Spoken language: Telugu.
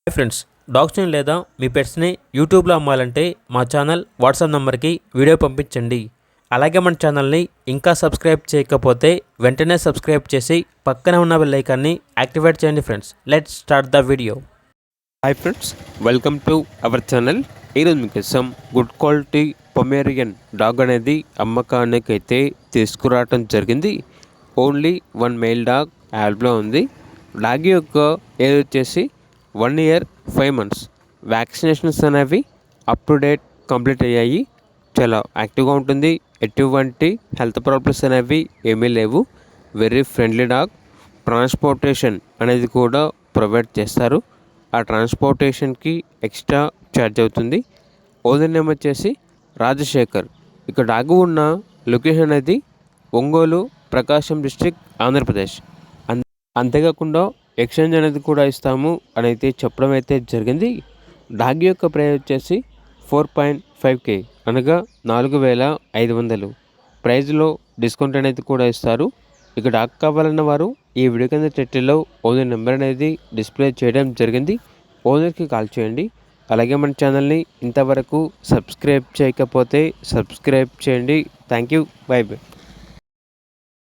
హాయ్ ఫ్రెండ్స్, డాగ్స్ని లేదా మీ పెట్స్ని యూట్యూబ్లో అమ్మాలంటే మా ఛానల్ వాట్సాప్ నెంబర్కి వీడియో పంపించండి. అలాగే మన ఛానల్ని ఇంకా సబ్స్క్రైబ్ చేయకపోతే వెంటనే సబ్స్క్రైబ్ చేసి పక్కనే ఉన్న బెల్ ఐకాన్ని యాక్టివేట్ చేయండి. Friends, let's start the video. Hi friends, welcome to our channel. ఈరోజు మీకోసం గుడ్ క్వాలిటీ పొమేరియన్ డాగ్ అనేది అమ్మకానికి అయితే తీసుకురావటం జరిగింది. ఓన్లీ వన్ మెయిల్ డాగ్ యాప్లో ఉంది. డాగ్ యొక్క ఏజ్ వచ్చేసి 1 year 5 months. వ్యాక్సినేషన్స్ అనేవి అప్ టు డేట్ కంప్లీట్ అయ్యాయి. చాలా యాక్టివ్గా ఉంటుంది. ఎటువంటి హెల్త్ ప్రాబ్లమ్స్ అనేవి ఏమీ లేవు. Very friendly dog. ట్రాన్స్పోర్టేషన్ అనేది కూడా ప్రొవైడ్ చేస్తారు. ఆ ట్రాన్స్పోర్టేషన్కి ఎక్స్ట్రా ఛార్జ్ అవుతుంది. ఓనర్ నేమ్ వచ్చేసి రాజశేఖర్. ఇక డాగ్ ఉన్న లొకేషన్ అనేది ఒంగోలు, ప్రకాశం డిస్ట్రిక్ట్, ఆంధ్రప్రదేశ్. అంతేకాకుండా ఎక్స్చేంజ్ అనేది కూడా ఇస్తాము అని అయితే చెప్పడం అయితే జరిగింది. డాగ్ యొక్క ప్రైస్ వచ్చేసి 4.5K, అనగా 4,500. ప్రైజ్లో డిస్కౌంట్ అనేది కూడా ఇస్తారు. ఇక డాగ్ కావాలన్న వారు ఈ వీడియో కింద టైటిల్లో ఓనర్ నెంబర్ అనేది డిస్ప్లే చేయడం జరిగింది. ఓనర్కి కాల్ చేయండి. అలాగే మన ఛానల్ని ఇంతవరకు సబ్స్క్రైబ్ చేయకపోతే సబ్స్క్రైబ్ చేయండి. Thank you. By by.